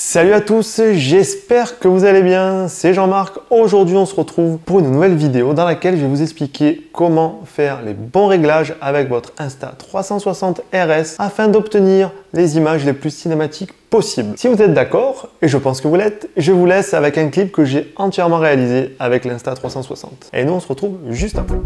Salut à tous, j'espère que vous allez bien, c'est Jean-Marc. Aujourd'hui on se retrouve pour une nouvelle vidéo dans laquelle je vais vous expliquer comment faire les bons réglages avec votre Insta360 RS afin d'obtenir les images les plus cinématiques possibles. Si vous êtes d'accord, et je pense que vous l'êtes, je vous laisse avec un clip que j'ai entièrement réalisé avec l'Insta360. Et nous on se retrouve juste après.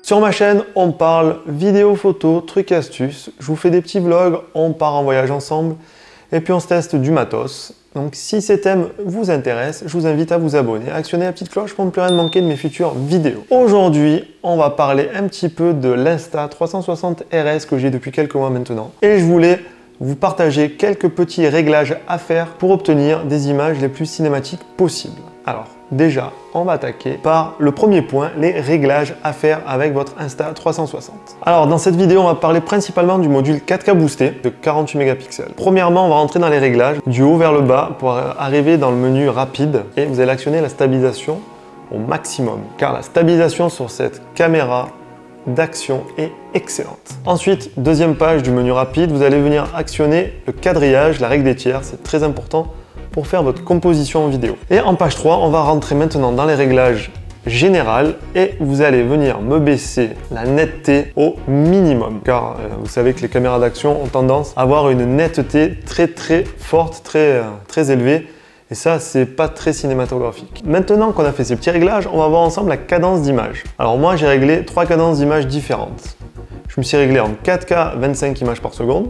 Sur ma chaîne, on parle vidéo, photo, trucs, astuces. Je vous fais des petits vlogs, on part en voyage ensemble et puis on se teste du matos. Donc si ces thèmes vous intéressent, je vous invite à vous abonner, à actionner la petite cloche pour ne plus rien manquer de mes futures vidéos. Aujourd'hui, on va parler un petit peu de l'Insta360 RS que j'ai depuis quelques mois maintenant. Et je voulais vous partager quelques petits réglages à faire pour obtenir des images les plus cinématiques possibles. Alors, déjà, on va attaquer par le premier point, les réglages à faire avec votre Insta360. Alors, dans cette vidéo, on va parler principalement du module 4K boosté de 48 mégapixels. Premièrement, on va rentrer dans les réglages du haut vers le bas pour arriver dans le menu rapide et vous allez actionner la stabilisation au maximum car la stabilisation sur cette caméra d'action est excellente. Ensuite, deuxième page du menu rapide, vous allez venir actionner le quadrillage, la règle des tiers, c'est très important pour faire votre composition en vidéo. Et en page 3, on va rentrer maintenant dans les réglages général et vous allez venir me baisser la netteté au minimum car vous savez que les caméras d'action ont tendance à avoir une netteté très forte, très élevée. Et ça, c'est pas très cinématographique. Maintenant qu'on a fait ces petits réglages, on va voir ensemble la cadence d'image. Alors moi, j'ai réglé 3 cadences d'image différentes. Je me suis réglé en 4K 25 images par seconde,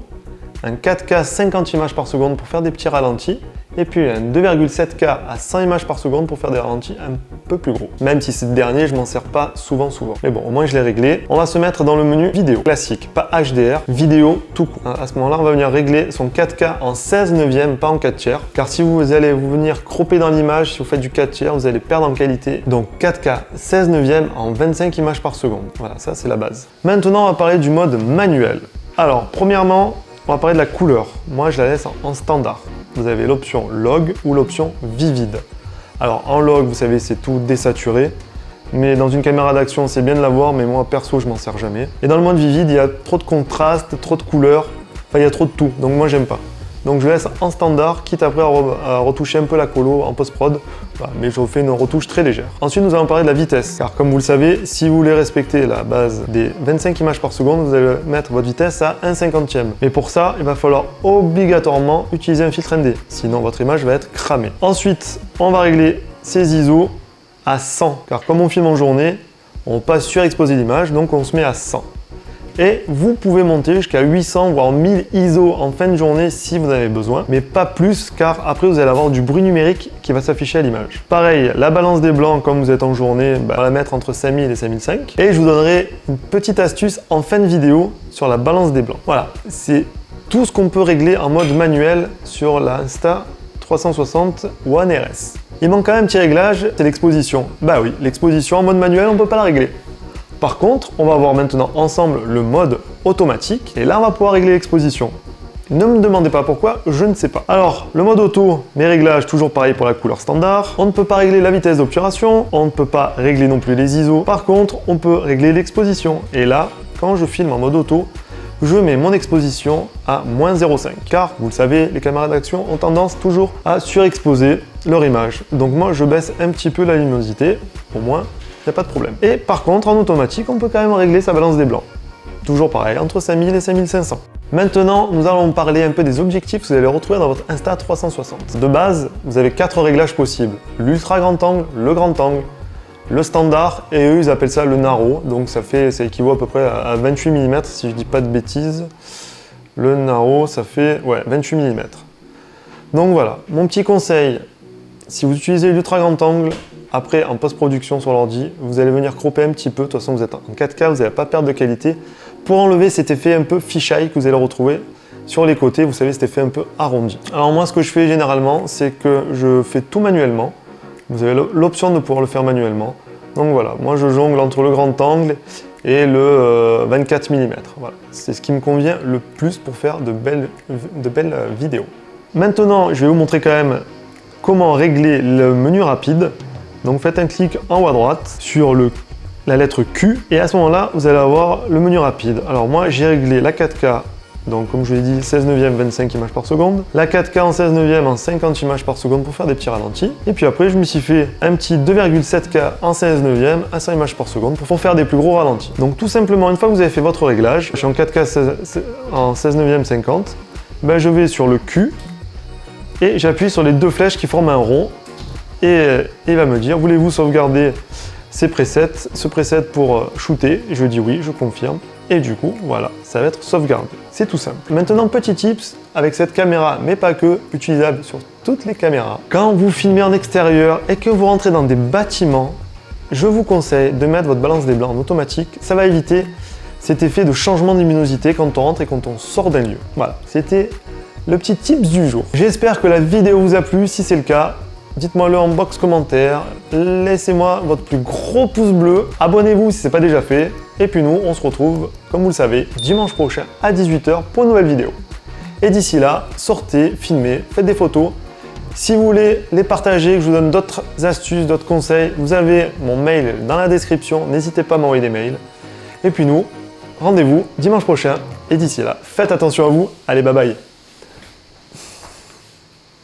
un 4K 50 images par seconde pour faire des petits ralentis, et puis un 2,7K à 100 images par seconde pour faire des ralentis un peu plus gros. Même si ce dernier, je m'en sers pas souvent. Mais bon, au moins je l'ai réglé. On va se mettre dans le menu vidéo classique, pas HDR, vidéo tout court. À ce moment-là, on va venir régler son 4K en 16 neuvième, pas en 4 tiers. Car si vous allez venir cropper dans l'image, si vous faites du 4 tiers, vous allez perdre en qualité. Donc 4K 16 neuvième en 25 images par seconde. Voilà, ça c'est la base. Maintenant, on va parler du mode manuel. Alors, premièrement, on va parler de la couleur. Moi, je la laisse en standard. Vous avez l'option log ou l'option vivide. Alors en log, vous savez, c'est tout désaturé. Mais dans une caméra d'action, c'est bien de l'avoir, mais moi perso, je m'en sers jamais. Et dans le mode vivide, il y a trop de contraste, trop de couleurs. Enfin, il y a trop de tout. Donc moi, j'aime pas. Donc je laisse en standard, quitte après à retoucher un peu la colo en post-prod. Voilà, mais je fais une retouche très légère. Ensuite, nous allons parler de la vitesse. Car comme vous le savez, si vous voulez respecter la base des 25 images par seconde, vous allez mettre votre vitesse à 1/50e. Mais pour ça, il va falloir obligatoirement utiliser un filtre ND. Sinon, votre image va être cramée. Ensuite, on va régler ses ISO à 100. Car comme on filme en journée, on ne peut pas surexposer l'image, donc on se met à 100. Et vous pouvez monter jusqu'à 800 voire 1000 ISO en fin de journée si vous en avez besoin, mais pas plus car après vous allez avoir du bruit numérique qui va s'afficher à l'image. Pareil, la balance des blancs, comme vous êtes en journée, on va la mettre entre 5000 et 5005. Et je vous donnerai une petite astuce en fin de vidéo sur la balance des blancs. Voilà, c'est tout ce qu'on peut régler en mode manuel sur la Insta360 One RS. Il manque quand même un petit réglage, c'est l'exposition. Bah oui, l'exposition en mode manuel, on ne peut pas la régler. Par contre, on va voir maintenant ensemble le mode automatique et là on va pouvoir régler l'exposition. Ne me demandez pas pourquoi, je ne sais pas. Alors, le mode auto, mes réglages, toujours pareil pour la couleur standard. On ne peut pas régler la vitesse d'obturation, on ne peut pas régler non plus les ISO. Par contre, on peut régler l'exposition. Et là, quand je filme en mode auto, je mets mon exposition à -0,5. Car, vous le savez, les caméras d'action ont tendance toujours à surexposer leur image. Donc moi, je baisse un petit peu la luminosité, au moins, il n'y a pas de problème. Et par contre, en automatique, on peut quand même régler sa balance des blancs. Toujours pareil, entre 5000 et 5500. Maintenant, nous allons parler un peu des objectifs que vous allez retrouver dans votre Insta360. De base, vous avez 4 réglages possibles. L'ultra grand angle, le grand angle, le standard, et eux, ils appellent ça le narrow. Donc ça équivaut à peu près à 28 mm, si je dis pas de bêtises. Le narrow, ça fait 28 mm. Donc voilà, mon petit conseil, si vous utilisez l'ultra grand angle, après en post-production sur l'ordi, vous allez venir cropper un petit peu. De toute façon, vous êtes en 4K, vous n'allez pas perdre de qualité. pour enlever cet effet un peu fisheye que vous allez retrouver sur les côtés, vous savez, cet effet un peu arrondi. Alors moi, ce que je fais généralement, c'est que je fais tout manuellement. Vous avez l'option de pouvoir le faire manuellement. Donc voilà, moi je jongle entre le grand angle et le 24 mm. Voilà. C'est ce qui me convient le plus pour faire de belles vidéos. Maintenant, je vais vous montrer quand même comment régler le menu rapide. Donc faites un clic en haut à droite sur la lettre Q et à ce moment-là, vous allez avoir le menu rapide. Alors moi, j'ai réglé la 4K, donc comme je vous l'ai dit, 16 neuvième, 25 images par seconde. La 4K en 16 neuvième en 50 images par seconde pour faire des petits ralentis. Et puis après, je me suis fait un petit 2,7K en 16 neuvième à 100 images par seconde pour faire des plus gros ralentis. Donc tout simplement, une fois que vous avez fait votre réglage, je suis en 4K en 16 neuvième 50, ben, je vais sur le Q et j'appuie sur les deux flèches qui forment un rond et il va me dire, voulez-vous sauvegarder ces presets, ce preset pour shooter? Je dis oui, je confirme. Et du coup, voilà, ça va être sauvegardé. C'est tout simple. Maintenant, petit tips avec cette caméra, mais pas que, utilisable sur toutes les caméras. Quand vous filmez en extérieur et que vous rentrez dans des bâtiments, je vous conseille de mettre votre balance des blancs en automatique. Ça va éviter cet effet de changement de luminosité quand on rentre et quand on sort d'un lieu. Voilà, c'était le petit tips du jour. J'espère que la vidéo vous a plu. Si c'est le cas, dites-moi-le en box commentaire, laissez-moi votre plus gros pouce bleu, abonnez-vous si ce n'est pas déjà fait, et puis nous, on se retrouve, comme vous le savez, dimanche prochain à 18 h pour une nouvelle vidéo. Et d'ici là, sortez, filmez, faites des photos. Si vous voulez les partager, que je vous donne d'autres astuces, d'autres conseils, vous avez mon mail dans la description, n'hésitez pas à m'envoyer des mails. Et puis nous, rendez-vous dimanche prochain, et d'ici là, faites attention à vous, allez bye bye.